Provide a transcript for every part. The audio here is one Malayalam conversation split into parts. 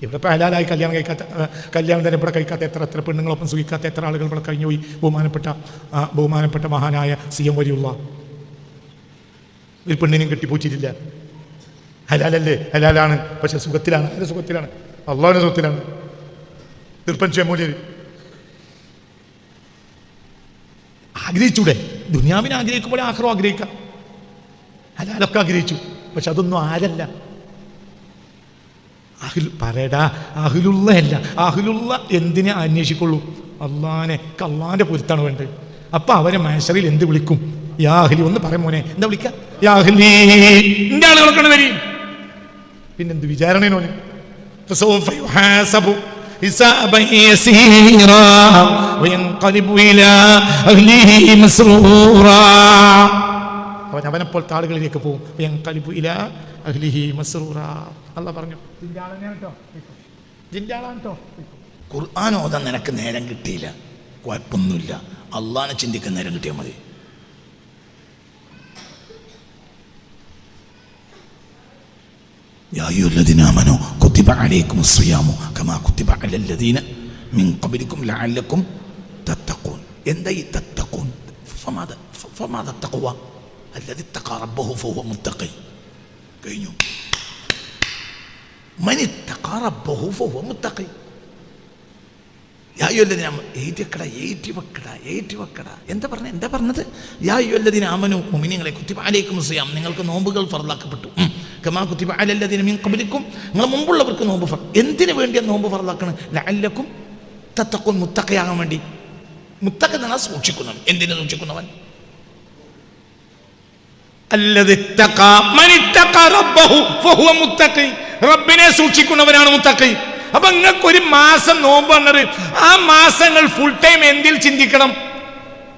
ഇവിടെ ഇപ്പോൾ ഹലാലായി കല്യാണം തന്നെ ഇവിടെ കഴിക്കാത്ത എത്ര പെണ്ണുങ്ങളൊപ്പം സുഖിക്കാത്ത എത്ര ആളുകൾ ഇവിടെ കഴിഞ്ഞുപോയി. ബഹുമാനപ്പെട്ട മഹാനായ CM വലിയുള്ള ഒരു പെണ്ണിനും കെട്ടിപ്പോച്ചിട്ടില്ല. ഹലാലല്ലേ? ഹലാലാണ്, പക്ഷെ സുഖത്തിലാണ്. അതിൻ്റെ സുഖത്തിലാണ്, അള്ളാഹുവിൻ്റെ സുഖത്തിലാണ്. തീർപ്പൻ ചെമ്മൂലർ ആഗ്രഹിച്ചൂടെ? ദുനിയാവിനെ ആഗ്രഹിക്കുമ്പോൾ ആഖിറം ആഗ്രഹിക്കാം. ഹലാലൊക്കെ ആഗ്രഹിച്ചു, പക്ഷെ അതൊന്നും ആരല്ല. പറയടാ, അഹ്ലുള്ള അല്ല. അഹ്ലുള്ള എന്തിനെ അന്വേഷിക്കുള്ളൂ? അള്ളാന്റെ പൊരുത്താണ് വേണ്ടത്. അപ്പൊ അവരെ മഹ്ശറിൽ എന്ത് വിളിക്കും? യാ അഹ്ലി. ഒന്ന് പറയാം മോനെ, എന്താ വിളിക്കുക? യാ അഹ്ലി. എന്റെ ആളുകളൊക്കെ വരി. പിന്നെന്ത് വിചാരണേനോന്? അവനെപ്പോലത്തെ ആളുകളിലേക്ക് പോകും. അല്ലാഹ് പറഞ്ഞു, ഖുർആൻ ഓതാൻ നിനക്ക് നേരം കിട്ടിയില്ല, കുഴപ്പമൊന്നുമില്ല. അള്ളാനെ ചിന്തിക്കാൻ നേരം കിട്ടിയാൽ മതി. യാ അയ്യുഹല്ലദീന ആമനൂ കുതിബ അലൈക്കുമുസ് സിയാമു കമാ കുതിബ അലല്ലദീന മിൻ ഖബ്ലിക്കും ലഅല്ലക്കും തത്തഖൂൻ. എന്താ ഈ തത്തഖൂൻ? ഫമാദ തഖ്വ അല്ലദീ തഖാ റബ്ബഹു ഫഹുവ മുത്തഖി. കഴിഞ്ഞു. മൻ ഇത്തഖാ റബ്ബഹു ഫഹുവ മുത്തഖി. യാ അയ്യുഹല്ലദീന ഏറ്റി വെക്കടാ. എന്താ പറഞ്ഞത്? യാ അയ്യുഹല്ലദീന ആമനൂ, മുഅ്മിനീങ്ങളെ, കുതിബ അലൈക്കുമുസ് സിയാം, നിങ്ങൾക്ക് നോമ്പുകൾ ഫർളാക്കപ്പെട്ടു. കമാ കുതിബ അലല്ലദീന മിൻ ഖബ്ലിക്കും, നിങ്ങൾ മുമ്പുള്ളവർക്ക് നോമ്പ് എന്തിനു വേണ്ടിയാണ് നോമ്പ് ഫർളാക്കണം? ലഅല്ലക്കും തത്തഖൂൻ, മുത്തഖിയാകാൻ വേണ്ടി. മുത്തഖി എന്ന് പറഞ്ഞാൽ സൂക്ഷിക്കുന്നവൻ. എന്തിനു സൂക്ഷിക്കുന്നവൻ? അല്ലദീ ഇത്തഖാ മൻ ഇത്തഖാ റബ്ബഹു ഫഹുവ മുത്തഖി. റബ്ബിനെ സൂക്ഷിക്കുന്നവനാണ് മുത്തഖി. അപ്പൊ നിങ്ങൾക്ക് ഒരു മാസം നോമ്പ് വന്നത്, ആ മാസങ്ങൾ ഫുൾ ടൈം എന്തിൽ ചിന്തിക്കണം?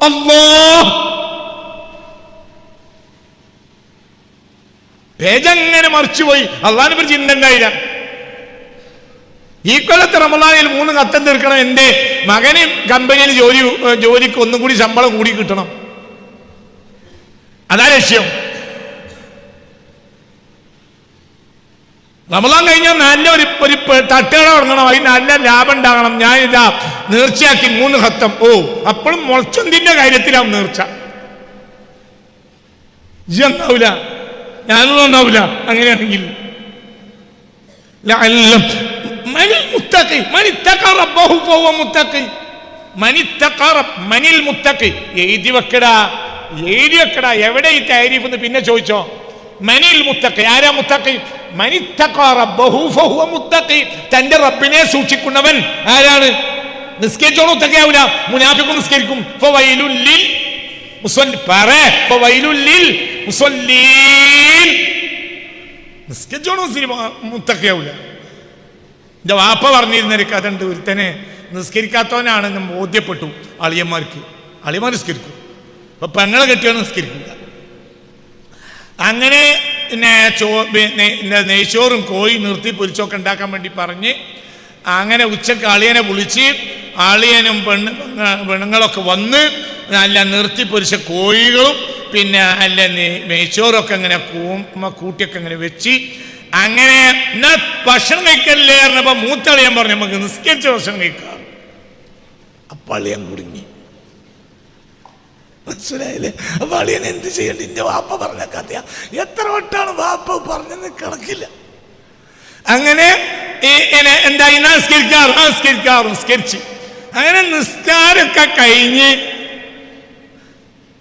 അല്ലാഹ്. പേജങ്ങനെ മറിച്ചുപോയി, അള്ളാഹിനെ പറ്റി ചിന്ത ഉണ്ടായില്ല. ഈ കൊല്ലത്തെ റമളാനിൽ 3 കത്തം തീർക്കണം. എൻ്റെ മകന് കമ്പനിയിൽ ജോലിക്ക് ഒന്നും കൂടി ശമ്പളം കൂടി കിട്ടണം. അതാ ലക്ഷ്യം. റമളാൻ കഴിഞ്ഞാൽ നല്ല ഒരു തട്ടുകട തുടങ്ങണം, അതിന് നല്ല ലാഭം ഉണ്ടാകണം. ഞാൻ ഇതാ നേർച്ചയാക്കി 3 ഖത്തം. അപ്പോഴും മുളച്ചൊന്തിന്റെ കാര്യത്തിലാവും നേർച്ച. ഉണ്ടാവില്ല, ഞാനും ഉണ്ടാവില്ല. അങ്ങനെയാണെങ്കിൽ എഴുതി വെക്കടാ. എവിടെ ഈ താരീഫ് എന്ന് പിന്നെ ചോദിച്ചോ. മനിൽ മുത്തഖി, ആരാ മുത്തഖി? മനിത്തഖാ റബ്ബഹു ഫഹുവ മുത്തഖി. തന്റെ റബ്ബിനെ സൂക്ഷിക്കുന്നവൻ ആരാണ്? നിസ്കരിച്ചോളൂ, മുത്തഖിയാവൂല. മുനാഫിഖും നിസ്കരിക്കും. ഫവൈലുൽ ലിൽ മുസല്ലി, ഫവൈലുൽ ലിൽ മുസല്ലീൻ. നിസ്കരിച്ചോളൂ, മുത്തഖിയാവൂല. എന്റെ വാപ്പ പറഞ്ഞിരുന്നൊരു കഥ ഉണ്ട്. ഒരുത്തനെ നിസ്കരിക്കാത്തവനാണെന്ന് ബോധ്യപ്പെട്ടു അളിയന്മാർക്ക്. അളിയന്മാർ നിസ്കരിക്കും, അപ്പൊ പെങ്ങളെ കെട്ടിയാണ് നിസ്കരിക്കില്ല. അങ്ങനെ നെയ്ച്ചോറും കോഴി നിർത്തി പൊരിച്ചൊക്കെ ഉണ്ടാക്കാൻ വേണ്ടി പറഞ്ഞ് അങ്ങനെ ഉച്ചക്ക് അളിയനെ വിളിച്ച് അളിയനും പെണ്ണുങ്ങളൊക്കെ വന്ന് നല്ല നിർത്തി പൊരിച്ച കോഴികളും പിന്നെ നല്ല നെയ്ച്ചോറൊക്കെ അങ്ങനെ കൂട്ടിയൊക്കെ അങ്ങനെ വെച്ച് അങ്ങനെ എന്നാ ഭക്ഷണം കഴിക്കല്ലേ പറഞ്ഞപ്പോ മൂത്തളിയൻ പറഞ്ഞു നമുക്ക് നിസ്കരിച്ച ഭക്ഷണം കഴിക്കാം. അപ്പൊ അളിയൻ കുടുങ്ങി. മനസ്സിലായില്ലേ? അപ്പൊ അളിയൻ എന്ത് ചെയ്യണ്ട? എന്റെ വാപ്പ പറഞ്ഞ കഥ എത്ര വട്ടാണ് വാപ്പ പറഞ്ഞെന്ന് കണക്കില്ല. അങ്ങനെ എന്തായി നിസ്കരിച്ച് അങ്ങനെ നിസ്കാരമൊക്കെ കഴിഞ്ഞ്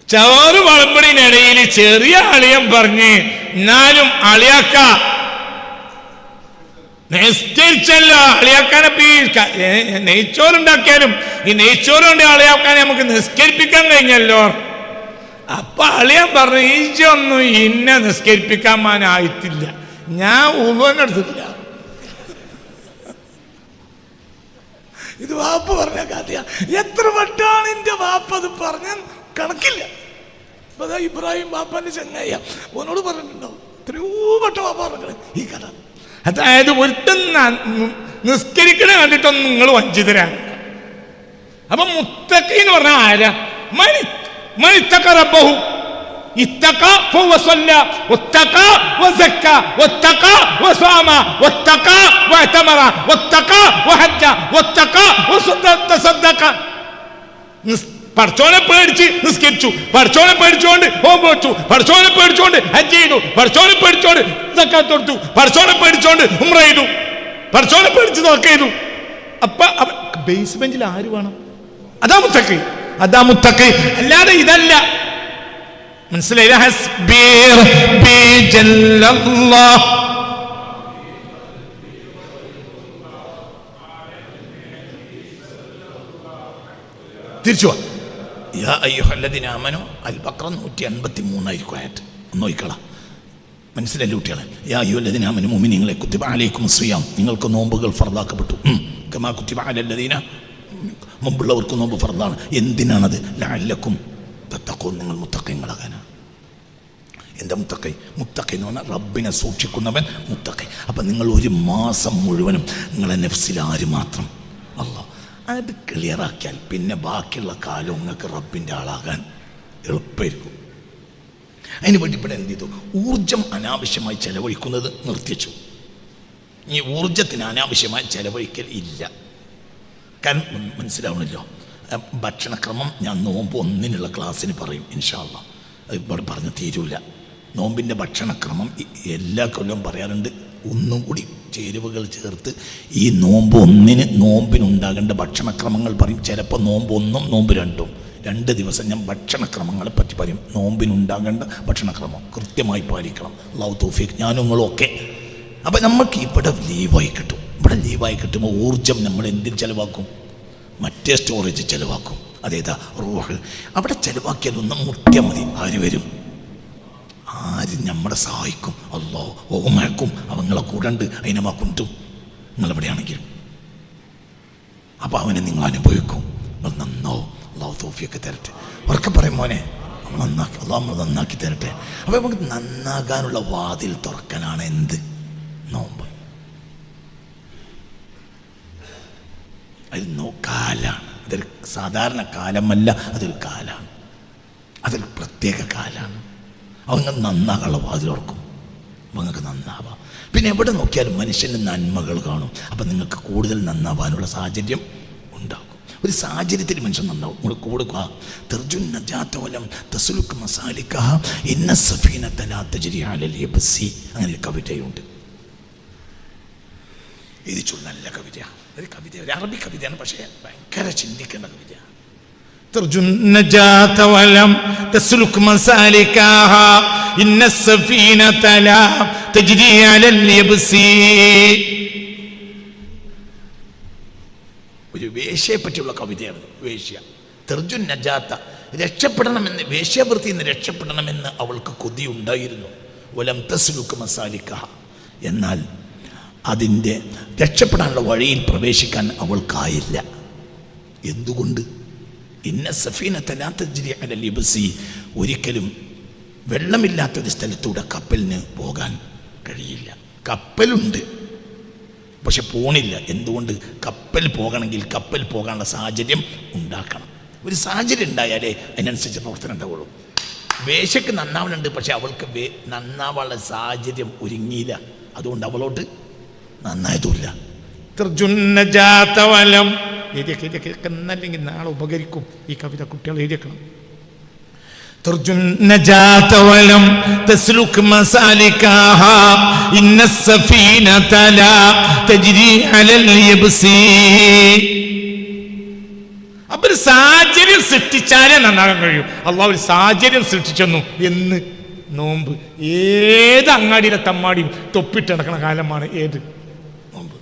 ചോറ് വളമ്പടിനിടയിൽ ചെറിയ അളിയൻ പറഞ്ഞ് എന്നാലും അളിയാക്ക നിസ്കരിച്ചല്ലോ, അളിയാക്കാനപ്പ ഈ നെയ്ച്ചോറുണ്ടാക്കിയാലും ഈ നെയ്ച്ചോറ് കൊണ്ട് അളിയാക്കാൻ നമുക്ക് നിസ്കരിപ്പിക്കാൻ കഴിഞ്ഞല്ലോ. അപ്പൊ അളിയൻ പറഞ്ഞു ഈജൊന്നും ഇന്നെ നിസ്കരിപ്പിക്കാൻ ആയിട്ടില്ല, ഞാൻ ഉളുവന്നെ എടുത്തിട്ടില്ല. ഇത് വാപ്പ പറഞ്ഞ കഥയാ. എത്ര വട്ടാണ് എന്റെ വാപ്പ അത് പറഞ്ഞ കണക്കില്ല. അതാ ഇബ്രാഹിം വാപ്പാന്റെ ചങ്ങായ ഓനോട് പറഞ്ഞിട്ടുണ്ടാവും. എത്രയോ വട്ടം വാപ്പ പറഞ്ഞത് ഈ കഥ. അതായത് ഒരുത്തൻ നിസ്കരിക്കണ കണ്ടിട്ടൊന്നും നിങ്ങൾ വഞ്ചിതരാണ്. അപ്പൊ മുത്തഖി എന്ന് പറഞ്ഞാൽ ആരാ? മനിത്തഖ റബ്ബഹു, اتقى فهو صلى واتقى وزكى واتقى وصام واتقى واعتمر واتقى وحج واتقى وتصدق. പടച്ചോനെ പേടിച്ച് നിസ്കരിച്ചു, പടച്ചോനെ പേടിച്ചുകൊണ്ട് ഹോം വെച്ചു, പടച്ചോനെ പേടിച്ചുകൊണ്ട് ഹജ്ജ് ചെയ്തു, പടച്ചോനെ പേടിച്ചോണ്ട് സക്കാത്ത് കൊടുത്തു, പടച്ചോനെ പേടിച്ചോണ്ട് ഉംറ ചെയ്തു, പടച്ചോനെ പേടിച്ച് ചെയ്തു. അപ്പൊ ബേസ്മെന്റിൽ ആര് വേണം? അതാ മുത്തഖി, അതാ മുത്തഖി, അല്ലാതെ ഇതല്ല. മനസ്സിലായില്ല? ഹസ്ബി റബ്ബി ജല്ലല്ലാഹ്. തിരിച്ചു യാ അയ്യുഹല്ലദീന ആമനൂ അൽ ബഖറ 153 ആയിരിക്കും ആയത്ത്. നോക്കിക്കള, മനസ്സിലായില്ല കുട്ടികളെ? യാ അയ്യുഹല്ലദീന ആമനൂ മുഅ്മിനീങ്ങളെ കുത്തിബ അലൈക്കുമുസ് സിയാം, നിങ്ങൾക്ക് നോമ്പുകൾ ഫർദാക്കപ്പെട്ടു. കമാ കുത്തിബ അലല്ലദീന, മുമ്പുള്ളവർക്ക് നോമ്പ് ഫർദാണ്. എന്തിനാണത്? ലഅല്ലക്കും തത്തഖൂൻ, നിങ്ങൾ മുത്തഖീങ്ങളാകാനാണ്. എന്താ മുത്തഖി? മുത്തഖി എന്ന് പറഞ്ഞാൽ റബ്ബിനെ സൂക്ഷിക്കുന്നവൻ മുത്തഖി. അപ്പം നിങ്ങൾ ഒരു മാസം മുഴുവനും നിങ്ങളെ നഫ്സിൽ ആര് മാത്രം? അല്ലാഹ്. അത് ക്ലിയറാക്കിയാൽ പിന്നെ ബാക്കിയുള്ള കാലം നിങ്ങൾക്ക് റബ്ബിൻ്റെ ആളാകാൻ എളുപ്പമായിരിക്കും. അതിന് വേണ്ടി ഇവിടെ എന്ത് ചെയ്തു? ഊർജം അനാവശ്യമായി ചെലവഴിക്കുന്നത് നിർത്തിച്ചു. ഈ ഊർജത്തിന് അനാവശ്യമായി ചെലവഴിക്കൽ ഇല്ല. കാരണം മനസ്സിലാവണല്ലോ. ഭക്ഷണക്രമം ഞാൻ നോമ്പ് 1 ക്ലാസ്സിന് പറയും ഇൻഷാ അല്ലാഹ്. അത് ഇവിടെ പറഞ്ഞ് തീരൂല. നോമ്പിൻ്റെ ഭക്ഷണക്രമം എല്ലാ കൊല്ലവും പറയാറുണ്ട്. ഒന്നും കൂടി ചേരുവകൾ ചേർത്ത് ഈ നോമ്പ് 1 നോമ്പിനുണ്ടാകേണ്ട ഭക്ഷണക്രമങ്ങൾ പറയും. ചിലപ്പോൾ നോമ്പ് 1 നോമ്പ് 2 ദിവസം ഞാൻ ഭക്ഷണക്രമങ്ങളെ പറ്റി പറയും. നോമ്പിനുണ്ടാകേണ്ട ഭക്ഷണക്രമം കൃത്യമായി പാലിക്കണം. അല്ലാഹു തൗഫീഖ്. ഞാനും നിങ്ങളും ഒക്കെ. അപ്പം നമുക്ക് ഇവിടെ ലീവായി കിട്ടും. ഇവിടെ ലീവായി കിട്ടുമ്പോൾ ഊർജം നമ്മൾ എന്തിൽ ചിലവാക്കും? മറ്റേ സ്റ്റോറേജ് ചിലവാക്കും. അതേതാ? റൂഹ്. അവിടെ ചിലവാക്കിയാൽ ഒന്നും മുട്ടിയാൽ മതി. ആര് വരും? ആര് നമ്മളെ സഹായിക്കും? അല്ലാഹു ഓമയക്കും. അവങ്ങളെ കൂടെ ഉണ്ട്. അതിനെ കൊണ്ടും നിങ്ങളെവിടെയാണെങ്കിലും അപ്പം അവനെ നിങ്ങൾ അനുഭവിക്കും. നിങ്ങൾ നന്നാവും. അല്ലാഹു തൗഫീഖ് തരട്ടെ. ഉറക്കെ പറയും മോനെ, നന്നാക്കി അല്ലാഹു നമ്മൾ നന്നാക്കി തരട്ടെ. അപ്പം നമുക്ക് നന്നാകാനുള്ള വാതിൽ തുറക്കാനാണ് എന്ത്? നോമ്പ്. അത് കാലാണ്. അതൊരു സാധാരണ കാലമല്ല, അതൊരു കാലാണ്. അതൊരു പ്രത്യേക കാലാണ്. അവങ്ങൾ നന്നാകാനുള്ള വാതിലോർക്കും. നിങ്ങൾക്ക് നന്നാവാം. പിന്നെ എവിടെ നോക്കിയാലും മനുഷ്യന് നന്മകൾ കാണും. അപ്പം നിങ്ങൾക്ക് കൂടുതൽ നന്നാവാനുള്ള സാഹചര്യം ഉണ്ടാകും. ഒരു സാഹചര്യത്തിൽ മനുഷ്യൻ നന്നാവും. നിങ്ങൾ കൊടുക്കുക. തർജുൻ നജാത്തവലം തസ്ലുക്ക് മസാലിക്കഹ ഇന്ന സഫീനത ലാ തജ്രി അലൽ യബ്സി. അങ്ങനെ ഒരു കവിതയുണ്ട്. എഴുതിച്ചു. നല്ല കവിതയാണ്. ഒരു കവിത, ഒരു അറബി കവിതയാണ്. പക്ഷേ ഭയങ്കര ചിന്തിക്കേണ്ട കവിതയാണ്. ترجو النجاة ولم تسلك مسالكها إن السفينة لا تجري على اليبس. ഒരു വേശ്യയെ പറ്റിയുള്ള കവിതയാണ്. വേശ്യ തെർജുൻ നജാത്ത, രക്ഷപ്പെടണമെന്ന്, വേശ്യാവൃത്തിയിൽ നിന്ന് രക്ഷപ്പെടണമെന്ന് അവൾക്ക് കൊതിയുണ്ടായിരുന്നു. വലം തസ്ലുക്ക് മസാലിക്കഹ, എന്നാൽ അതിൻ്റെ രക്ഷപ്പെടാനുള്ള വഴിയിൽ പ്രവേശിക്കാൻ അവൾക്കായില്ല. എന്തുകൊണ്ട്? ഇന്ന സഫീനത ലാ തജ്രി അലൽ യബ്സി, ഒരിക്കലും വെള്ളമില്ലാത്തൊരു സ്ഥലത്തൂടെ കപ്പലിന് പോകാൻ കഴിയില്ല. കപ്പലുണ്ട്, പക്ഷെ പോണില്ല. എന്തുകൊണ്ട്? കപ്പൽ പോകണമെങ്കിൽ കപ്പൽ പോകാനുള്ള സാഹചര്യം ഉണ്ടാക്കണം. ഒരു സാഹചര്യം ഉണ്ടായാലേ അതിനനുസരിച്ച് പ്രവർത്തനം ഉണ്ടാവുള്ളൂ. വേശ്യക്ക് നന്നാവലുണ്ട്, പക്ഷെ അവൾക്ക് നന്നാവാനുള്ള സാഹചര്യം ഒരുങ്ങിയില്ല. അതുകൊണ്ട് അവളോട്ട് നന്നായതുമില്ല. എന്നല്ലെങ്കിൽ നാളെ ഉപകരിക്കും ഈ കവിത. കുട്ടികൾ എഴുതിയേക്കണം. അപ്പൊ ഒരു സാഹചര്യം സൃഷ്ടിച്ചാലേ നന്നാകാൻ കഴിയും. അള്ളാഹു ഒരു സാഹചര്യം സൃഷ്ടിച്ചെന്നു. എന്ന്? നോമ്പ്. ഏത് അങ്ങാടിയിലെ തമ്മാടിയും തൊപ്പിട്ട് നടക്കുന്ന കാലമാണ് ഏത്? നോമ്പ്.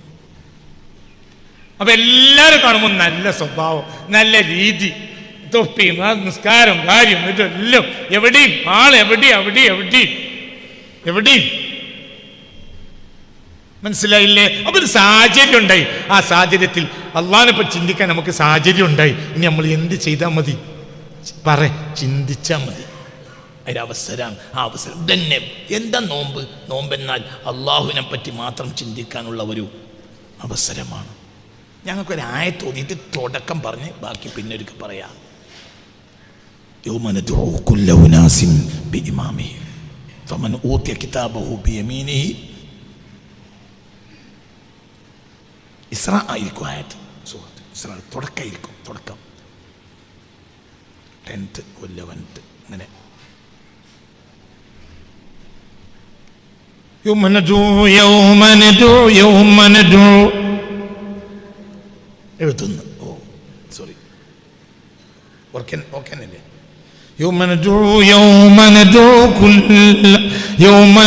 അപ്പൊ എല്ലാവരും കാണുമ്പോൾ നല്ല സ്വഭാവം, നല്ല രീതി, തൊപ്പി, നിസ്കാരം, കാര്യം, ഇതെല്ലാം എവിടെയും എവിടെയും മനസ്സിലായില്ലേ? അപ്പൊ ഒരു സാഹചര്യം ഉണ്ടായി. ആ സാഹചര്യത്തിൽ അള്ളാഹിനെ പറ്റി ചിന്തിക്കാൻ നമുക്ക് സാഹചര്യം ഉണ്ടായി. ഇനി നമ്മൾ എന്ത് ചെയ്താൽ മതി? ചിന്തിച്ചാൽ മതി. അതിനവസരമാണ്. ആ അവസരം തന്നെ എന്താ? നോമ്പ്. നോമ്പെന്നാൽ അള്ളാഹുവിനെ പറ്റി മാത്രം ചിന്തിക്കാനുള്ള ഒരു അവസരമാണ്. ഞങ്ങൾക്കൊരു ആയത്ത് ഓതിയിട്ട് തുടക്കം പറഞ്ഞ് ബാക്കി പിന്നെ ഒരിക്കൽ പറയാം. യൗമ നദ്ഉ കുല്ല ഉനാസിൻ ബിഇമാമിഹി ഫമൻ ഊതിയ കിതാബഹു ബിയമീനിഹി. ഇസ്രാ ആയിരിക്കും ആയത്, സൂറത്ത് ഇസ്രാ തുടക്കമായിരിക്കും, തുടക്കം 10th 11th അങ്ങനെ. يوم ندعو എഴുതുന്നു. ഓ സോറി, ഓർക്കനല്ലേ? يوم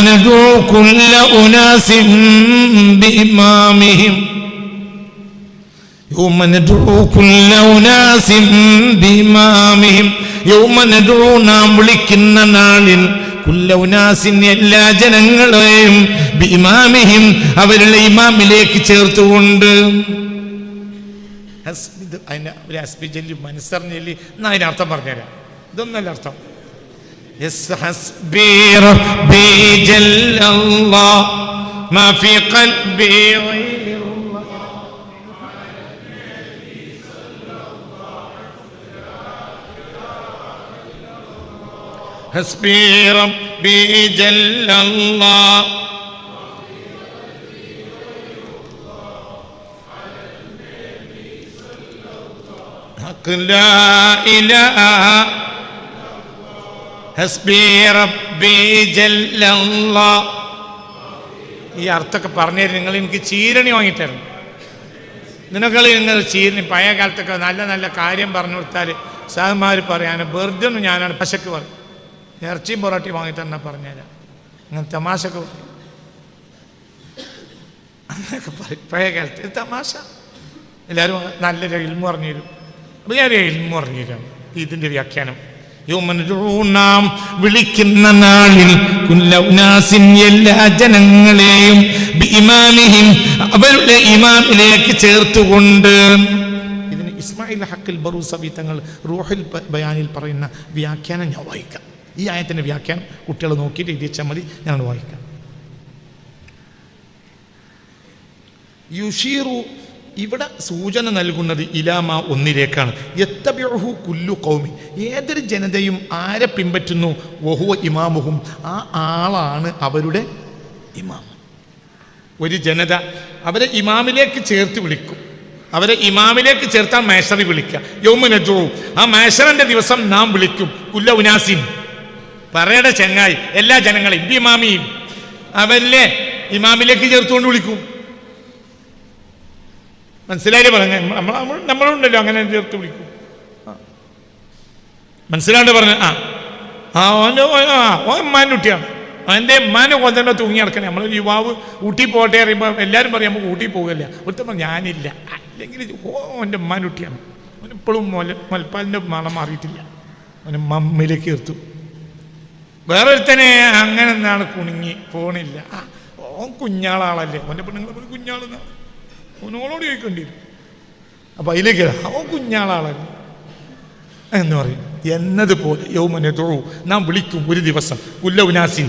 ندعو كل أناس بإمامهم. يوم ندعو كل أناس بإمامهم. يوم ندعو നാം വിളിക്കുന്ന നാളിൽ കുല്ല ഉനാസിൻ എല്ലാ ജനങ്ങളെയും ബിഇമാമിഹിം അവരുടെ ഇമാമിലേക്ക് ചേർത്തുകൊണ്ട്. അതിന് ഒരു ഹസ്ബി ചൊല്ലി മനസ്സറിഞ്ഞല്ലി എന്നാ അതിനർത്ഥം പറഞ്ഞുതരാം. ഇതൊന്നല്ല അർത്ഥം. ഹസ്ബി റബ്ബി ജല്ലല്ലാഹ് മാ ഫീ ഖൽബി ഹസ്ബി റബ്ബി ജല്ലല്ലാഹ് ലാ ഇലാഹ ഹസ്ബി റബ്ബി ജല്ലല്ലാഹ്. ഈ അർത്ഥമൊക്കെ പറഞ്ഞു നിങ്ങൾ എനിക്ക് ചീരണി വാങ്ങിത്തരണം. നിങ്ങൾ ചീരണി പഴയ കാലത്തൊക്കെ നല്ല നല്ല കാര്യം പറഞ്ഞു കൊടുത്താൽ സാഹന്മാർ പറയാൻ വെറുതെ ഒന്നും ഞാനാണ് പശക്ക് പറയും. ഇറച്ചിയും പൊറോട്ടി വാങ്ങിത്തന്നെ പറഞ്ഞുതരാം. അങ്ങനെ തമാശക്ക് പറയും, അങ്ങനെയൊക്കെ പറയും പഴയ കാലത്ത്. ഇത് തമാശ. എല്ലാവരും നല്ലൊരു ഇൽമു പറഞ്ഞു തരും. അപ്പം ഞാൻ ഇൽമു പറഞ്ഞു തരാം ഇതിൻ്റെ വ്യാഖ്യാനം. നാം വിളിക്കുന്ന നാളിൽ കുല്ലൗനാസിൻ എല്ലാ ജനങ്ങളെയും ബിഇമാമിഹിം അവരുടെ ഇമാമിലേക്ക് ചേർത്തുകൊണ്ട്. ഇതിന് ഇസ്മായിൽ ഹഖിൽ ബറൂസവി തങ്ങൾ റൂഹുൽ ബയാനിൽ പറയുന്ന വ്യാഖ്യാനം ഞാൻ വായിക്കാം. ഈ ആയത്തിൻ്റെ വ്യാഖ്യാനം കുട്ടികൾ നോക്കിയിട്ട് എഴുതിച്ചാൽ മതി, ഞാൻ വായിക്കാം. യുഷീറു ഇവിടെ സൂചന നൽകുന്നത് ഇലാമ ഒന്നിലേക്കാണ്. യത്തബിഉഹു കുല്ലു ഖൗമി ഏതൊരു ജനതയും ആരെ പിൻപറ്റുന്നു വഹുവ ഇമാമുഹും ആ ആളാണ് അവരുടെ ഇമാം. ഒരു ജനത അവരെ ഇമാമിലേക്ക് ചേർത്ത് വിളിക്കും. അവരെ ഇമാമിലേക്ക് ചേർത്താൽ മേശറി വിളിക്കുക. യൗമ നദ്ഉ ആ മേശറിന്റെ ദിവസം നാം വിളിക്കും കുല്ല ഉനാസിൻ പറയുടെ ചെങ്ങായി എല്ലാ ജനങ്ങളെയും ഇമാമിയും അവരിലെ ഇമാമിലേക്ക് ചേർത്തുകൊണ്ട് വിളിക്കും. മനസ്സിലായില്ലേ? പറഞ്ഞ നമ്മളുണ്ടല്ലോ അങ്ങനെ ചേർത്ത് വിളിക്കും. മനസ്സിലാണ്ട് പറഞ്ഞ ഉമ്മാൻ്റെ കുട്ടിയാണ്, അവൻ്റെ ഉമ്മാൻ്റെ കൊന്തന്നെ തൂങ്ങി നടക്കണേ. നമ്മളൊരു യുവാവ് ഊട്ടി പോട്ടെ അറിയുമ്പോൾ എല്ലാവരും പറയും നമുക്ക് ഊട്ടി പോകില്ല. ഒരുത്തപ്പോൾ ഞാനില്ല, അല്ലെങ്കിൽ എൻ്റെ ഉമ്മാൻ്റെ കുട്ടിയാണ്. അവനിപ്പോഴും മുലപ്പാലിൻ്റെ മണം മാറിയിട്ടില്ല. അവന് മമ്മിലേക്ക് ചേർത്തു. വേറൊരുത്തനെ അങ്ങനെ എന്നാണ് കുണുങ്ങി പോണില്ല. ഓൻ കുഞ്ഞാളാളല്ലേ, അവൻ്റെ പെണ്ണുങ്ങൾ കുഞ്ഞാളെന്നാണ് ഓനോളോട് ചോദിക്കേണ്ടി വരും. അപ്പം അതിലേക്ക് ഓ കുഞ്ഞാളാളല്ലേ എന്ന് പറയും. എന്നതുപോലെ യൗമ നദ്ഉ നാം വിളിക്കും ഒരു ദിവസം കുല്ല ഉനാസിൻ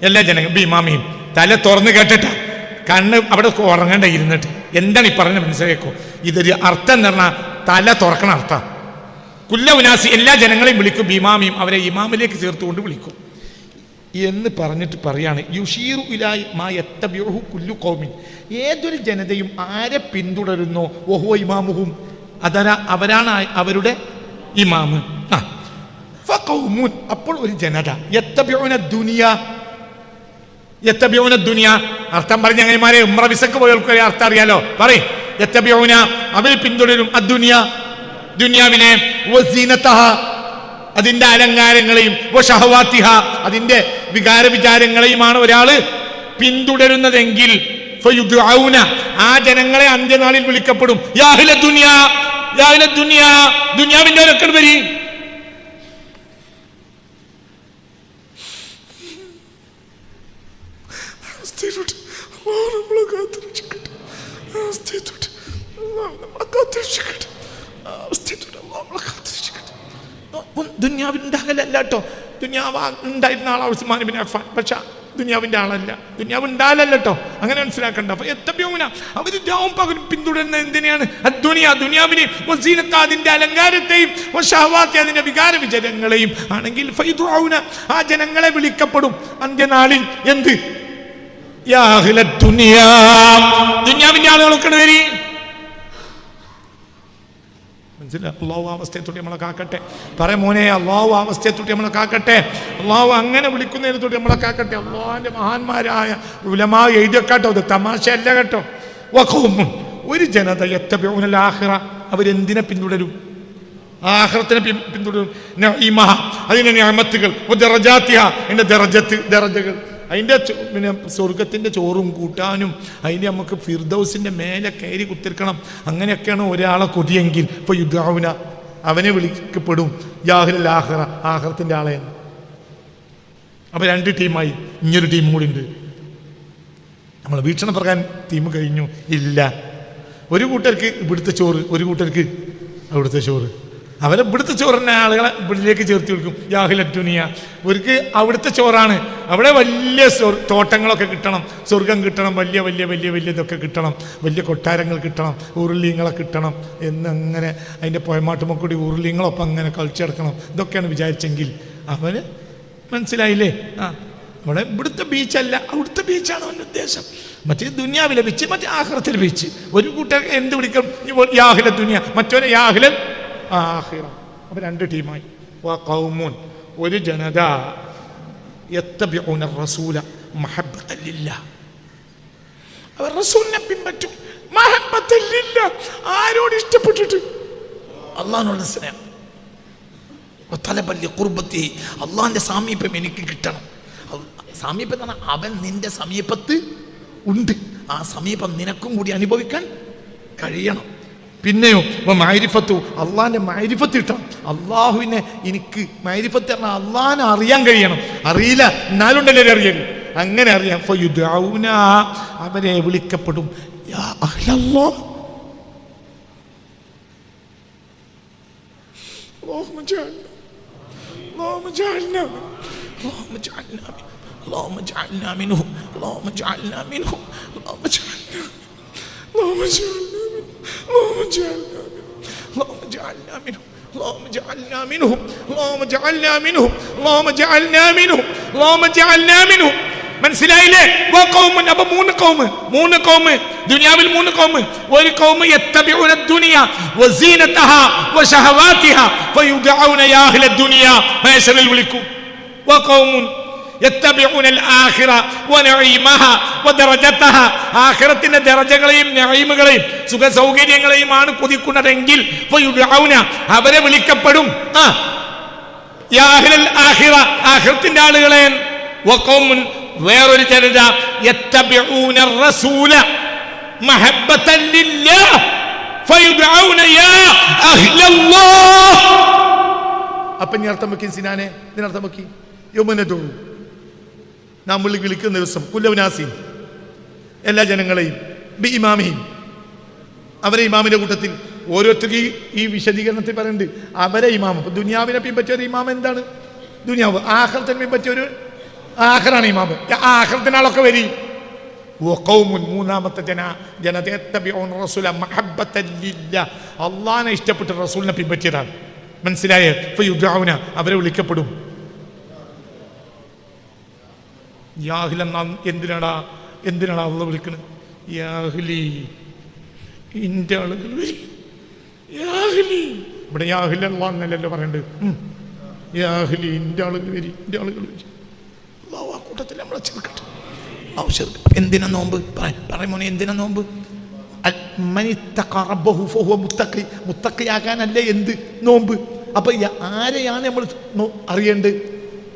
എല്ലാ ജനങ്ങളും ബിഇമാമിഹിം. തല തുറന്ന് കേട്ടിട്ട് കണ്ണ് അവിടെ ഉറങ്ങേണ്ട ഇരുന്നിട്ട് എന്താണ് ഈ പറഞ്ഞ മനസ്സിലാക്കോ? ഇതൊരു അർത്ഥം എന്ന് പറഞ്ഞാൽ തല തുറക്കണ അർത്ഥം. കുല്ല ഉനാസി എല്ലാ ജനങ്ങളെയും വിളിക്കും ബിഇമാമിഹിം അവരെ ഇമാമിലേക്ക് ചേർത്തുകൊണ്ട് വിളിക്കും എന്ന് പറഞ്ഞിട്ട് പറയാണ് യുഷീറു ഇലായി മാ യത്തബിഉഹു കുല്ലു ഖൗമിൻ ഏതൊരു ജനതയും ആരെ പിന്തുടരുന്നോ വഹുവ ഇമാമുഹും അവരാണ് അവരുടെ ഇമാമ്. ഫഖൗമുൻ അപ്പോൾ ഒരു ജനത യത്തബിഉന ദുനിയ അർത്ഥം പറഞ്ഞ അങ്ങനെമാരെ ഉംറ വിസക്ക് പോയവർക്ക് അർത്ഥം അറിയാലോ. പറയും യത്തബിഉന അവർ പിന്തുടരും ദുനിയാവിനെ വസീനതഹ അതിൻ്റെ അലങ്കാരങ്ങളെയും വശഹവാതിഹ അതിൻ്റെ വികാര വിചാരങ്ങളെയുമാണ് ഒരാൾ പിന്തുടരുന്നതെങ്കിൽ ഫയുദ്ഔന ആ ജനങ്ങളെ അന്ത്യനാളിൽ വിളിക്കപ്പെടും. യാ അഹ്ല ദുനിയ യാ അഹ്ല ദുനിയ ദുനിയാവിൻ്റെ ഒരക്കൽ വരി. ദുനിയാവിൻ്റെ അകലല്ല കേട്ടോ. ദുനിയാവ് ഉണ്ടായിരുന്ന ആളാണ് ഉസ്മാൻ ബിൻ അഫ്ഫാൻ. പക്ഷെ ദുനിയാവിൻ്റെ ആളല്ല, ദുനിയാവ് ഉണ്ടാലല്ല കേട്ടോ, അങ്ങനെ മനസ്സിലാക്കണ്ട. അപ്പൊ എത്തബ്യൂന അവർ രാവും പകലും പിന്തുടരുന്നത് എന്തിനെയാണ്? ദുനിയാവിനെ, അതിന്റെ അലങ്കാരത്തെയും അതിന്റെ വികാര വിചാരങ്ങളെയും ആണെങ്കിൽ ഫൈദുഔന ആ ജനങ്ങളെ വിളിക്കപ്പെടും അന്ത്യനാളിൽ. എന്ത്? യാ അഹ്ല ദുനിയാ, ദുനിയാവിന്റെ ആളുകളൊക്കെ വരി. അള്ളാഹു ആ അവസ്ഥയെ തൊട്ട് നമ്മളെ കാക്കട്ടെ. പറയാ മോനെ, അള്ളാഹു ആ അവസ്ഥയെ തൊട്ട് നമ്മളെ കാക്കട്ടെ. അള്ളാഹു അങ്ങനെ വിളിക്കുന്നതിനെ തൊട്ട് നമ്മളെ കാക്കട്ടെ. അള്ളാഹിന്റെ മഹാന്മാരായ ഉലമാ എഴുതിയൊക്കാട്ടോ, ഇത് തമാശയല്ല കേട്ടോ. വഖൗമുൻ, ഒരു ജനത യത്തബിഊനൽ ആഖിറ, അവരെന്തിനെ പിന്തുടരും? ആഖിറത്തിനെ പിന്തുടരും. നഈമഹ, അതിന്റെ നിഅമത്തുകൾ, വദറജാതിഹ, അതിന്റെ ദറജകൾ, അതിൻ്റെ പിന്നെ സ്വർഗത്തിൻ്റെ ചോറും കൂട്ടാനും അതിൻ്റെ നമുക്ക് ഫിർദൗസിൻ്റെ മേലെ കയറി കുത്തിരിക്കണം. അങ്ങനെയൊക്കെയാണ് ഒരാളെ കൊതിയെങ്കിൽ ഇപ്പോൾ യുദ്ധാവുന അവനെ വിളിക്കപ്പെടും യാഹ്ലൽ ആഖിറ, ആഖിറത്തിൻ്റെ ആളെ. അപ്പോൾ 2 ടീമായി. ഇനിയൊരു ടീം കൂടി ഉണ്ട്. നമ്മൾ വീക്ഷണ പ്രകാരം ടീം കഴിഞ്ഞു ഇല്ല. ഒരു കൂട്ടർക്ക് ഇവിടുത്തെ ചോറ്, ഒരു കൂട്ടർക്ക് അവിടുത്തെ ചോറ്. അവരെ ഇവിടുത്തെ ചോറിനെ ആളുകളെ ഇവിടേക്ക് ചേർത്ത് വിളിക്കും യാഹ്ല ദുനിയ. അവർക്ക് അവിടുത്തെ ചോറാണ്. അവിടെ വലിയ തോട്ടങ്ങളൊക്കെ കിട്ടണം, സ്വർഗം കിട്ടണം, വലിയ വലിയ വലിയ വലിയ ഇതൊക്കെ കിട്ടണം, വലിയ കൊട്ടാരങ്ങൾ കിട്ടണം, ഉരുളിങ്ങളെ കിട്ടണം എന്നങ്ങനെ അതിൻ്റെ പോയമാട്ടുമ്പോൾ കൂടി ഉരുളിങ്ങളൊപ്പം അങ്ങനെ കളിച്ചെടുക്കണം. ഇതൊക്കെയാണ് വിചാരിച്ചെങ്കിൽ അവന് മനസ്സിലായില്ലേ? അവിടെ ഇവിടുത്തെ ബീച്ചല്ല, അവിടുത്തെ ബീച്ചാണ് അവൻ്റെ ഉദ്ദേശം. മറ്റേ ദുനിയാവിലെ ബീച്ച്, മറ്റേ ആഖിറത്തിലെ ബീച്ച്. ഒരു കൂട്ടർ എന്ത് വിളിക്കും? യാഹ്ല ദുനിയ, മറ്റൊരു യാഹ്ലൽ ആഖിറ. അപ്പോൾ 2 ടീമായി. വഖൗമുൻ, ഒരു ജനത യത്തബിഊന റസൂല മഹബ്ബത്തൻ ലില്ലാഹ്, അവർ റസൂലിനെ പിൻപറ്റും. മഹബ്ബത്തൻ ലില്ലാഹ്, ആരോട് ഇഷ്ടപ്പെട്ടിട്ട്? അല്ലാഹുവിനോട് സ്നേഹം. വതലബൻ ലിഖുർബത്തിഹി, അല്ലാഹുവിന്റെ സാമീപ്യം എനിക്ക് കിട്ടണം. സാമീപ്യം എന്ന് പറഞ്ഞാൽ അവൻ നിന്റെ സമീപത്ത് ഉണ്ട്, ആ സമീപം നിനക്കും കൂടി അനുഭവിക്കാൻ കഴിയണം. പിന്നെയോ മഅരിഫത്തു, അള്ളാഹിന്റെ മഅരിഫത്ത് കിട്ടണം. അള്ളാഹുവിനെ എനിക്ക് മഅരിഫത്ത് പറഞ്ഞാൽ അള്ളാഹിനെ അറിയാൻ കഴിയണം. അറിയില്ല എന്നാലുണ്ടല്ലേ അറിയൽ, അങ്ങനെ അറിയാം. ഫയുദഊന, അവരെ വിളിക്കപ്പെടും. യാ അഹ്ലല്ലാഹ്, اللهم اجعلنا اللهم اجعلنا اللهم اجعلنا اللهم اجعلنا منهم اللهم اجعلنا منهم اللهم اجعلنا اللهم اجعلنا اللهم اجعلنا اللهم اجعلنا منهم اللهم اجعلنا منهم اللهم اجعلنا منهم اللهم اجعلنا منهم اللهم اجعلنا منهم. മനസ്സിലായില്ലേ? അപ്പൊ 3 കൗമ് ദുനിയാവിൽ 3 കൗമ്. ഒരു കൗമ് യത്തബിഊന ദുനിയ വസീനതഹ വശഹവാതിഹ ഫയുദഊന യാ അഹ്ല ദുനിയ, ഫയസൽ വിളിക്കും. വഖൗമുൻ യത്തബിഊനൽ ആഖിറ വനഈമഹ വദറജതഹ, ആഖിറത്തിന്റെ ദറജകളെയും നഈമുകളെയും സുഖ സൗകര്യങ്ങളെയുമാണ് കൊതിക്കുന്നതെങ്കിൽ ഫയുദഊന, അവരെ വിളിക്കപ്പെടും യാ അഹ്ലൽ ആഖിറ, ആഖിറത്തിന്റെ ആളുകളെ. വഖൗമുൻ, വേറൊരു ജനത യത്തബിഊന റസൂല മഹബ്ബത്തൻ ലില്ലാഹ് ഫയുദഊന യാ അഹ്ലല്ലാഹ്. അപ്പം നീ അർത്ഥം വെക്കി സിനാനെ, ഇതിനർത്ഥം വെക്കി യൗമനദു, നമ്മൾ വിളിക്കുന്ന ദിവസം കുല്ലൗനാസീൻ, എല്ലാ ജനങ്ങളെയും ബി ഇമാമിഹിം, അവരെ ഇമാമിന്റെ കൂട്ടത്തിൽ. ഓരോരുത്തർക്ക് ഈ വിശദീകരണത്തിൽ പറയുന്നുണ്ട് അവരെ ഇമാം. അപ്പൊ ദുനിയാവിനെ പിൻപറ്റിയ ഒരു ഇമാം എന്താണ്? ദുനിയാവ്. ആഖിറത്തിനെ പിൻപറ്റിയ ഒരു ആഖിറാണ് ഇമാം. ആഖിറത്തിനാളൊക്കെ വരി. വഖൗമുൻ, മൂന്നാമത്തെ ജനത യത്തബിഊന റസൂല മഹബ്ബത്തൻ ലില്ലാഹ്, അല്ലാഹുവിനെ ഇഷ്ടപ്പെട്ട റസൂലിനെ പിൻപറ്റിയതാണ്. മനസ്സിലായേ? ഫയുദഊന, അവരെ വിളിക്കപ്പെടും. യാഹ്ല, എന്തിനാടാ അല്ലാഹു വിളിക്കുന്നത്? യാഹ്ലി, ഇന്റെ ആളുകൾ വരി. യാഹ്ലി, ഇവിടെ യാഹ്ല അല്ലാഹു എന്നല്ലല്ലോ പറയണ്ട്. യാഹ്ലി, ഇന്റെ ആളുകൾ വരി, ഇന്റെ ആളുകൾ വരി. അല്ലാഹു ആ കൂട്ടത്തിൽ നമ്മളെ ചേർക്കട്ടെ. എന്തിനാ നോമ്പ്? പറയുമോനെ, എന്തിനാ നോമ്പ്? മുത്തഖിയാകാനല്ലേ എന്ത് നോമ്പ്? അപ്പൊ ആരെയാണ് നമ്മൾ അറിയേണ്ടത്?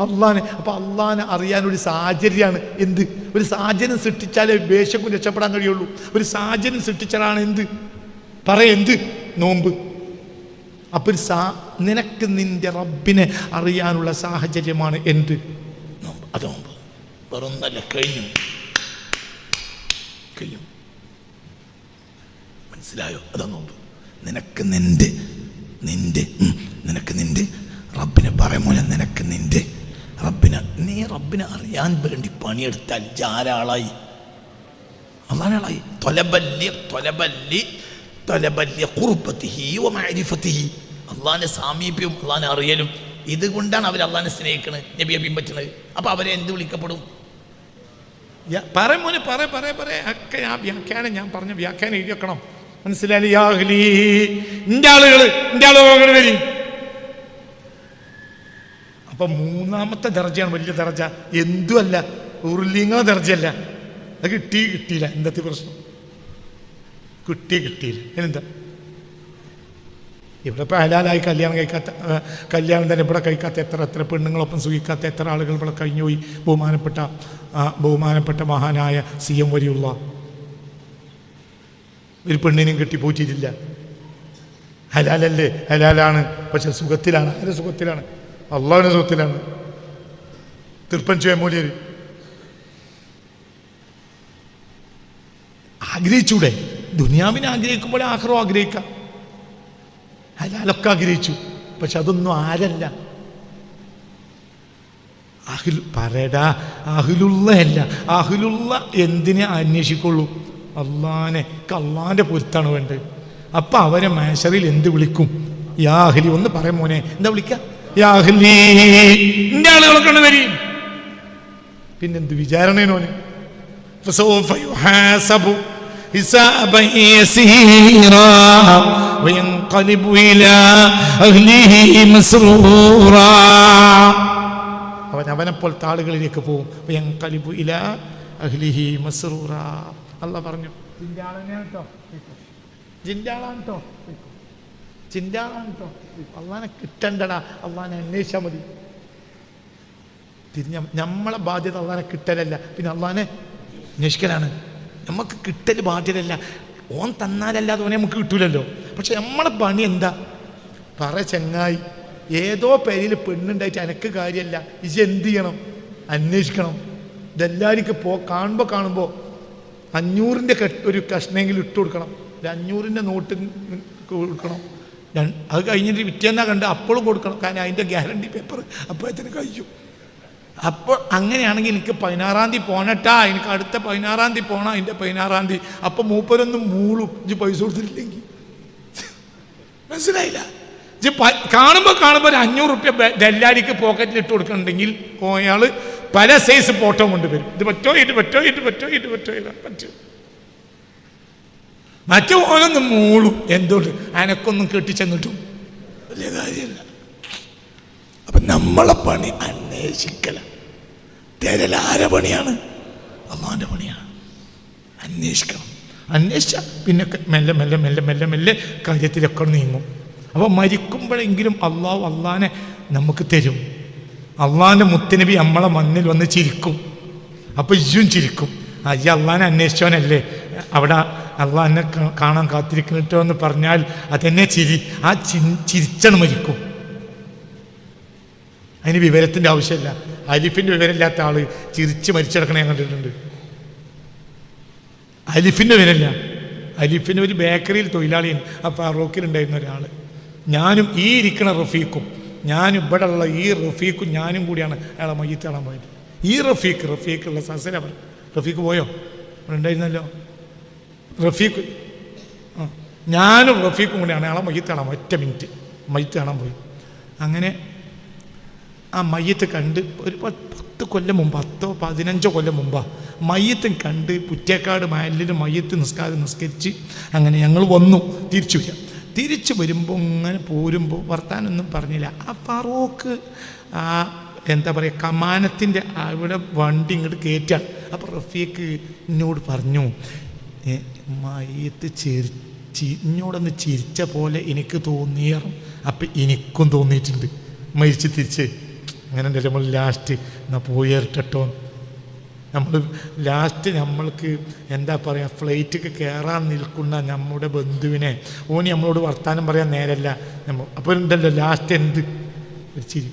അള്ളാനെ. അപ്പൊ അള്ളാനെ അറിയാനൊരു സാഹചര്യമാണ് എന്ത്? ഒരു സാഹചര്യം സൃഷ്ടിച്ചാലേ വേഷക്കും രക്ഷപ്പെടാൻ കഴിയുള്ളൂ. ഒരു സാഹചര്യം സൃഷ്ടിച്ചാലാണ് എന്ത്? എന്ത്? നോമ്പ്. അപ്പൊ നിനക്ക് നിന്റെ റബ്ബിനെ അറിയാനുള്ള സാഹചര്യമാണ് എന്ത്? നോമ്പ്. അത് നോമ്പ് വേറൊന്നല്ല. കഴിഞ്ഞു. മനസ്സിലായോ? അതാ നോമ്പ്. നിനക്ക് നിന്റെ റബ്ബിനെ പറയുമോ, നിനക്ക് നിന്റെ റബ്ബിനെ അങ്ങനെ റബ്ബിനെ അറിയാൻ വേണ്ടി പണിയെടുത്താൽ ധാരാളായി, അള്ളാനാളായി. അള്ളാന്റെ സാമീപ്യവും അള്ളാനെ അറിയലും ഇതുകൊണ്ടാണ് അവർ അള്ളാനെ സ്നേഹിക്കുന്നത്, നബിയെ പിൻപറ്റുന്നത്. അപ്പൊ അവരെ എന്ത് വിളിക്കപ്പെടും? മോനെ പറ ഒക്കെ ഞാൻ പറഞ്ഞ വ്യാഖ്യാനം എഴുതി വെക്കണം, മനസ്സിലായി? ഇന്റെ ആളുകൾ വരി. അപ്പൊ മൂന്നാമത്തെ ദർജയാണ് വലിയ ദർജ. എന്തുമല്ല, ഉരുളിങ്ങളെ ദർജയല്ല. അത് കിട്ടിയില്ല. എന്തത്തെ പ്രശ്നം? കിട്ടിയില്ല. എന്താ ഇവിടെ ഇപ്പം ഹലാലായി കല്യാണം തന്നെ ഇവിടെ കഴിക്കാത്ത എത്ര പെണ്ണുങ്ങളൊപ്പം സുഖിക്കാത്ത എത്ര ആളുകൾ ഇവിടെ കഴിഞ്ഞുപോയി. ബഹുമാനപ്പെട്ട മഹാനായ CM വലിയുള്ള ഒരു പെണ്ണിനെയും കെട്ടിപ്പോറ്റിയിട്ടില്ല. ഹലാലല്ലേ? ഹലാലാണ്. പക്ഷെ സുഖത്തിലാണ്. ആരുടെ സുഖത്തിലാണ്? അള്ളാഹുവിൻ്റെ സുഖത്തിലാണ്. തിരുപ്പഞ്ചോമൂല്യർ ആഗ്രഹിച്ചൂടെ? ദുനിയാവിനെ ആഗ്രഹിക്കുമ്പോൾ ആഖിറം ആഗ്രഹിക്കാം. ഹലാലൊക്കെ ആഗ്രഹിച്ചു, പക്ഷെ അതൊന്നും ആരല്ല. അഹ്ലുള്ളയല്ല. അഹ്ലുള്ള എന്തിനെ അന്വേഷിക്കുള്ളൂ? അള്ളാന്റെ പൊരുത്താണ് വേണ്ടത്. അപ്പൊ അവരെ മാശറിൽ എന്ത് വിളിക്കും? യാ അഹ്ലി. ഒന്ന് പറയാം മോനെ, എന്താ വിളിക്ക? യാ അഹ്ലി. ഇന്റെ ആളുകളൊക്കെ വരും. പിന്നെന്ത് വിചാരണേനോന്? حسابا يسيرا وينقلب إلى أهله مسرورا. അവനെപ്പോലത്തെ ആളുകളിലേക്ക് പോകും. وينقلب إلى أهله مسرورا. അള്ളാഹ് പറഞ്ഞു, ജിൻഡാളാണ്. അള്ളാനെ കിട്ടണ്ടടാ, അള്ളാനെ അന്വേഷിച്ചാൽ മതി. നമ്മളെ ബാധ്യത അള്ളാനെ കിട്ടലല്ല, പിന്നെ അള്ളാനെ അന്വേഷിക്കലാണ്. നമുക്ക് കിട്ടൽ ബാധ്യതയല്ല. ഓൻ തന്നാലല്ലാതെ ഓനെ നമുക്ക് കിട്ടൂലല്ലോ. പക്ഷെ നമ്മളെ പണി എന്താ? ചങ്ങായി, ഏതോ പേരിൽ പെണ്ണുണ്ടായിട്ട് എനക്ക് കാര്യമല്ല. ഇത് എന്ത് ചെയ്യണം? അന്വേഷിക്കണം. ഇതെല്ലാവർക്കും കാണുമ്പോൾ 500-ൻ്റെ ഒരു കഷ്ണമെങ്കിലും ഇട്ട് കൊടുക്കണം. 500-ൻ്റെ നോട്ട് കൊടുക്കണം. അത് കഴിഞ്ഞിട്ട് പിറ്റേന്നാ കണ്ട് അപ്പോഴും കൊടുക്കണം. കാരണം അതിൻ്റെ ഗ്യാരണ്ടി പേപ്പർ അപ്പോഴത്തേന് കഴിയും. അപ്പോൾ അങ്ങനെയാണെങ്കിൽ എനിക്ക് 16-ാം തീയതി പോണട്ടാ, എനിക്ക് അടുത്ത 16-ാം തീയതി പോണം, അതിൻ്റെ 16-ാം തീയതി. അപ്പം മൂപ്പരൊന്നും മൂളും, ഇജ്ജ് പൈസ കൊടുത്തിട്ടില്ലെങ്കിൽ. മനസ്സിലായില്ല? കാണുമ്പോൾ ഒരു 500 റുപ്യ ദല്ലാരിക്ക് പോക്കറ്റിൽ ഇട്ട് കൊടുക്കണമെങ്കിൽ അയാൾ പല സൈസ് ഫോട്ടോ കൊണ്ടുവരും. ഇത് പറ്റോ മറ്റു ഓനൊന്നും മൂളും. എന്തുകൊണ്ട്? അനക്കൊന്നും കെട്ടിച്ചെന്നിട്ടും വലിയ കാര്യമല്ല. അപ്പം നമ്മളെ പണി അന്വേഷിക്കല. തരൽ ആരെ പണിയാണ്? അള്ളാന്റെ പണിയാണ്. അന്വേഷിക്കണം. അന്വേഷിച്ച പിന്നെ മെല്ലെ കാര്യത്തിലൊക്കെ നീങ്ങും. അപ്പോൾ മരിക്കുമ്പോഴെങ്കിലും അള്ളാനെ നമുക്ക് തരും. അള്ളാന്റെ മുത്തനബി നമ്മളെ മണ്ണിൽ വന്ന് ചിരിക്കും. അപ്പോൾ ഇജ്ജും ചിരിക്കും. അയ്യ അള്ളാനെ അന്വേഷിച്ചവനല്ലേ, അവിടെ അള്ളാനെ കാണാൻ കാത്തിരിക്കട്ടോ എന്ന് പറഞ്ഞാൽ അതെന്നെ ചിരി. ആ ചിരിച്ചാണ് മരിക്കും. അതിന് വിവരത്തിൻ്റെ ആവശ്യമില്ല. അലിഫിൻ്റെ വിവരമില്ലാത്ത ആള് ചിരിച്ച് മരിച്ചെടുക്കണേ ഞാൻ കണ്ടിട്ടുണ്ട്. അലിഫിൻ്റെ വിവരമില്ല. അലിഫിന് ഒരു ബേക്കറിയിൽ തൊഴിലാളിയാണ്. ആ ഫാറൂഖിലുണ്ടായിരുന്ന ഒരാൾ. ഞാനും ഈ ഇരിക്കണ റഫീഖും, ഞാനും ഇവിടെ ഉള്ള ഈ റഫീഖും ഞാനും കൂടിയാണ് അയാളെ മയ്യത്ത് കാണാൻ പോയത്. ഈ റഫീഖുള്ള സസലവൻ റഫീഖ് പോയോ? ഉണ്ടായിരുന്നല്ലോ റഫീഖ്. ഞാനും റഫീഖും കൂടിയാണ് അയാളെ മയ്യത്ത് കാണാൻ പോയി. 1 മിനിറ്റ് മയ്യത്ത് കാണാൻ പോയി. അങ്ങനെ ആ മയ്യത്ത് കണ്ട് ഒരു 10 കൊല്ലം മുമ്പ്, 10-15 കൊല്ലം മുമ്പാ മയ്യത്തും കണ്ട് പുറ്റേക്കാട് മഹല്ലിൽ മയ്യത്ത് നിസ്കരിച്ച് അങ്ങനെ ഞങ്ങൾ വന്നു. തിരിച്ചു വരുമ്പോൾ ഇങ്ങനെ പോരുമ്പോൾ വർത്താനൊന്നും പറഞ്ഞില്ല. ആ ഫാറൂഖ് എന്താ പറയുക, കമാനത്തിൻ്റെ അവിടെ വണ്ടി ഇങ്ങോട്ട് കയറ്റാണ്. അപ്പോൾ റഫീഖ് എന്നോട് പറഞ്ഞു, മയ്യത്ത് ഇന്നോടൊന്ന് ചിരിച്ച പോലെ എനിക്ക് തോന്നിയാറും. അപ്പം എനിക്കും തോന്നിയിട്ടുണ്ട്. മരിച്ച് തിരിച്ച് അങ്ങനെ ഉണ്ടല്ലോ നമ്മൾ ലാസ്റ്റ് എന്നാൽ പോയേറിട്ടോ. നമ്മൾ ലാസ്റ്റ് നമ്മൾക്ക് എന്താ പറയുക, ഫ്ലൈറ്റിക്ക് കയറാൻ നിൽക്കുന്ന നമ്മുടെ ബന്ധുവിനെ ഓനി നമ്മളോട് വർത്താനം പറയാൻ നേരല്ല. അപ്പോൾ ഉണ്ടല്ലോ ലാസ്റ്റ് എന്ത് ഒരു ചിരി.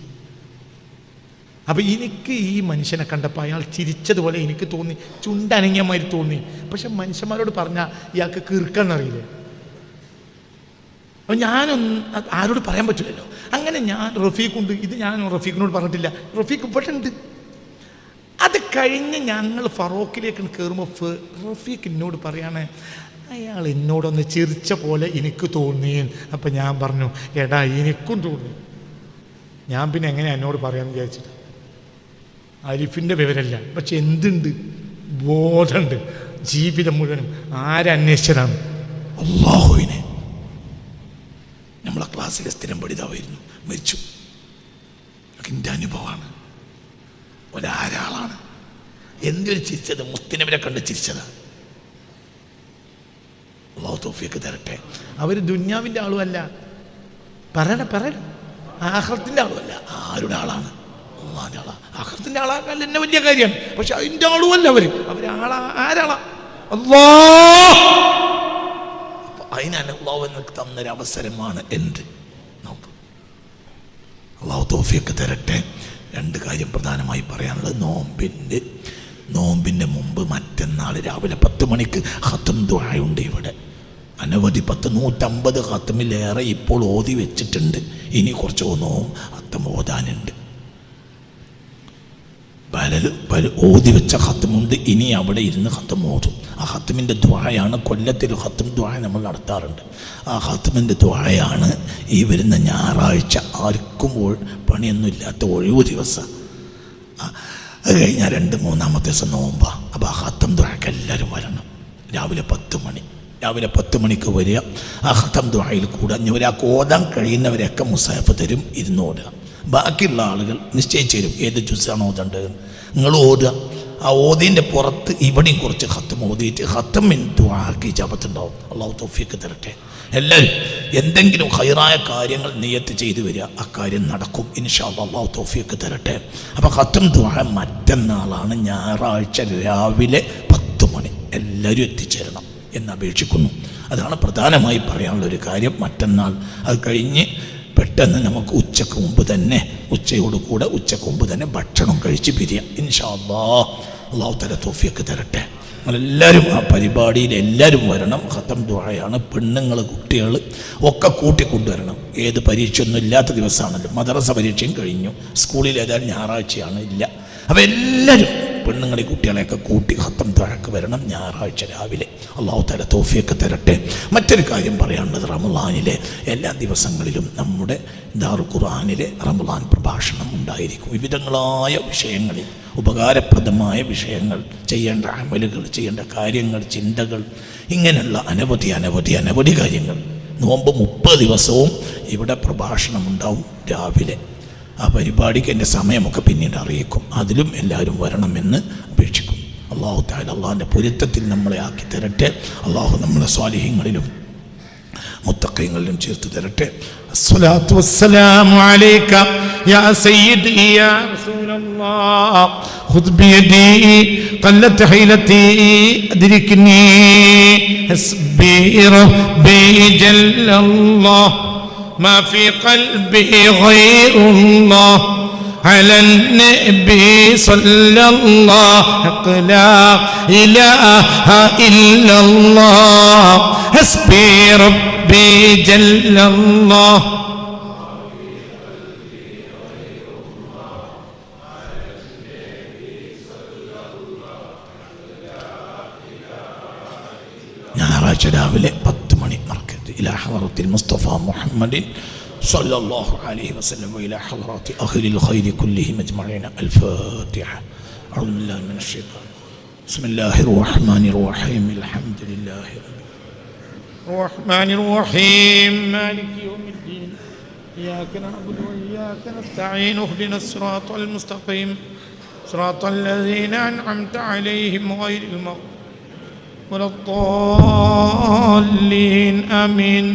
അപ്പം എനിക്ക് ഈ മനുഷ്യനെ കണ്ടപ്പോൾ അയാൾ ചിരിച്ചതുപോലെ എനിക്ക് തോന്നി, ചുണ്ടനങ്ങിയമാതിരി തോന്നി. പക്ഷെ മനുഷ്യന്മാരോട് പറഞ്ഞാൽ ഇയാൾക്ക് കീർക്കാന്നറിയില്ലേ. അപ്പം ഞാനൊന്നും ആരോട് പറയാൻ പറ്റില്ലല്ലോ. അങ്ങനെ ഞാൻ റഫീഖുണ്ട്, ഇത് ഞാൻ റഫീഖിനോട് പറഞ്ഞിട്ടില്ല. റഫീഖ് ഇവിടെ ഉണ്ട്, കഴിഞ്ഞ് ഞങ്ങൾ ഫറോക്കിലേക്ക് കയറുമ്പോൾ റഫീഖ് എന്നോട് പറയാണ്, അയാൾ എന്നോടൊന്ന് ചിരിച്ച പോലെ എനിക്ക് തോന്നി. അപ്പം ഞാൻ പറഞ്ഞു, എടാ എനിക്കും തോന്നി. ഞാൻ പിന്നെ എങ്ങനെ എന്നോട് പറയാമെന്ന് വിചാരിച്ചിട്ട്. അരിഫിൻ്റെ വിവരമില്ല, പക്ഷെ എന്തുണ്ട്, ബോധമുണ്ട്. ജീവിതം മുഴുവനും ആരന്വേഷിച്ചതാണ്? അല്ലാഹുവിനെ. നമ്മളെ ക്ലാസ്സിലെ സ്ഥിരം പഠിതാവായിരുന്നു, മരിച്ചു. എൻ്റെ അനുഭവമാണ്. ഒരാളാണ് എന്തൊരു ചിരിച്ചത്, മുസ്തിനബിനെ കണ്ട് ചിരിച്ചതാണ്. അല്ലാഹു തൗഫീഖ് തരട്ടെ. അവർ ദുന്യാവിൻ്റെ ആളുമല്ല, പറയണ ആഖിറത്തിൻ്റെ ആളുമല്ല. ആരുടെ ആളാണ്? അല്ലാഹുവിൻ്റെ ആളാണ്. ആഖിറത്തിൻ്റെ ആളാക്കാൻ എന്നെ വലിയ കാര്യമാണ്, പക്ഷെ അതിൻ്റെ ആളുമല്ല. ആരാളാ? അല്ലാഹ്. അപ്പൊ അതിനാണ് അല്ലാഹു എനിക്ക് തന്നൊരു അവസരമാണ് എന്ത് നോക്ക്. അല്ലാഹു തൗഫീഖ് തരട്ടെ. രണ്ട് കാര്യം പ്രധാനമായി പറയാനുള്ളത്. നോമ്പിൻ്റെ മുമ്പ് മറ്റന്നാൾ രാവിലെ 10 മണിക്ക് ഖത്ം ദുആയുണ്ട്. ഇവിടെ അനവധി 150 ഖത്മിലേറെ ഇപ്പോൾ ഓതി വെച്ചിട്ടുണ്ട്. ഇനി കുറച്ച് ഖത്ം ഓതാനുണ്ട്. ഓതി വെച്ച ഖത്മുണ്ട്. ഇനി അവിടെ ഇരുന്ന് ഖത്ം ഓതും. ആ ഖത്മിൻ്റെ ദുആയാണ് കൊല്ലത്തിൽ ഖത്ം ദുആ നമ്മൾ നടത്താറുണ്ട്. ആ ഖത്മിൻ്റെ ദുആയാണ് ഈ വരുന്ന ഞായറാഴ്ച. ആർക്കും പണിയൊന്നും ഇല്ലാത്ത ഒഴിവ് ദിവസം. അത് കഴിഞ്ഞാൽ 2-3 ദിവസം നോമ്പാ. അപ്പോൾ ആ ഖത്ം ദുആക്ക് എല്ലാവരും വരണം. രാവിലെ 10 മണിക്ക് വരിക. ആ ഖത്ം ദുആയിൽ കൂടെ ഒരാൾക്ക് ഓതാൻ കഴിയുന്നവരൊക്കെ മുസാഫ് തരും, ഇരുന്ന് ഓടുക. ബാക്കിയുള്ള ആളുകൾ നിശ്ചയിച്ചു തരും ഏത് ജുസാണ് ഓതേണ്ടത്. നിങ്ങൾ ഓതുക. ആ ഓതിൻ്റെ പുറത്ത് ഇവിടെയും കുറച്ച് ഖത്ം ഓതിയിട്ട് ഖത്മിൻ ദുആക്ക് ഇജാബത്തുണ്ടാവും. അല്ലാഹു തൗഫീഖ് തരട്ടെ. എല്ലാവരും എന്തെങ്കിലും ഖൈറായ കാര്യങ്ങൾ നിയത്ത് ചെയ്തു വരിക, ആ കാര്യം നടക്കും ഇൻഷാ അല്ലാഹ്. അല്ലാഹു തൗഫീഖ് തരട്ടെ. അപ്പോൾ ഖത്ം ദുആ മറ്റന്നാളാണ്, ഞായറാഴ്ച രാവിലെ 10 മണി. എല്ലാവരും എത്തിച്ചേരണം എന്ന് അപേക്ഷിക്കുന്നു. അതാണ് പ്രധാനമായി പറയാനുള്ളൊരു കാര്യം. മറ്റന്നാൾ അത് കഴിഞ്ഞ് പെട്ടെന്ന് നമുക്ക് ഉച്ചക്ക് മുമ്പ് തന്നെ ഭക്ഷണം കഴിച്ച് പിരിയാം ഇൻഷാ അല്ലാഹ്. അല്ലാഹു തആല തൗഫീഖ് തരട്ടെ. എല്ലാവരും ആ പരിപാടിയിൽ എല്ലാവരും വരണം. ഖത്ം ദുആയാണ്. പെണ്ണുങ്ങൾ, കുട്ടികൾ ഒക്കെ കൂട്ടിക്കൊണ്ടുവരണം. ഏത് പരീക്ഷയൊന്നും ഇല്ലാത്ത ദിവസമാണല്ലോ. മദ്രസ പരീക്ഷയും കഴിഞ്ഞു. സ്കൂളിൽ ഏതായാലും ഞായറാഴ്ചയാണ്, ഇല്ല. അപ്പോൾ എല്ലാവരും പെണ്ണുങ്ങളെ കുട്ടികളെയൊക്കെ കൂട്ടി ഖത്ം ദുആക്ക് വരണം ഞായറാഴ്ച രാവിലെ. അല്ലാഹു തആല തൗഫീഖ് തരട്ടെ. മറ്റൊരു കാര്യം പറയാനുള്ളത്, റമളാനിലെ എല്ലാ ദിവസങ്ങളിലും നമ്മുടെ ദാറുൽ ഖുർആനിലെ റമളാൻ പ്രഭാഷണം ഉണ്ടായിരിക്കും. വിവിധങ്ങളായ വിഷയങ്ങളിൽ, ഉപകാരപ്രദമായ വിഷയങ്ങൾ, ചെയ്യേണ്ട അമലുകൾ, ചെയ്യേണ്ട കാര്യങ്ങൾ, ചിന്തകൾ, ഇങ്ങനെയുള്ള അനവധി കാര്യങ്ങൾ. നോമ്പ് 30 ദിവസവും ഇവിടെ പ്രഭാഷണം ഉണ്ടാവും രാവിലെ. ആ പരിപാടിക്ക് എൻ്റെ സമയമൊക്കെ പിന്നീട് അറിയിക്കും. അതിലും എല്ലാവരും വരണമെന്ന് അപേക്ഷിക്കും. അല്ലാഹു തആല അല്ലാഹുവിൻ്റെ പൊരുത്തത്തിൽ നമ്മളെ ആക്കി തരട്ടെ. അല്ലാഹു നമ്മളെ സ്വാലിഹീങ്ങളിലും മുത്തഖീങ്ങളിലും ചേർത്ത് തരട്ടെ. അസ്സലാത്തു വസ്സലാമു അലൈക യാ സയ്യിദി യാ റസൂലല്ലാഹ് ഖുദ് ബിയദി ഖല്ലത് ഹൈലതി അദ്രിക്നി ഹസ്ബി റബ്ബി ജല്ലല്ലാഹ് ما في قلبي غير الله على النبي صلى الله لا إله إلا الله حسبي ربي جل الله ഞായറാഴ്ച രാവിലെ 10 മണി മറക്കരുത്. ഇലാ ഹളറത്തിൽ മുസ്തഫ മുഹമ്മദിൻ സല്ലല്ലാഹു അലൈഹി വസല്ലം വഇലാ ഹളറത്തി അഹ്ലിൽ ഖൈരി കുല്ലിഹിം അജ്മഈൻ. അൽ-ഫാത്തിഹ. അഊദു ബില്ലാഹി മിനശ് ശൈത്വാനിർ റജീം. ബിസ്മില്ലാഹിർ റഹ്മാനിർ റഹീം. അൽഹംദുലില്ലാഹി റഹ്മാനിർ റഹീം മാലികി യൗമിദ്ദീൻ. ഇയ്യാക നഅ്ബുദു വഇയ്യാക നസ്തഈൻ. ഇഹ്ദിനസ് സിറാത്തൽ മുസ്തഖീം സിറാത്തൽ ലദീന അൻഅംത അലൈഹിം ഗൈറിൽ മഗ്ദൂബി വലദ്ദാല്ലീൻ. ആമീൻ.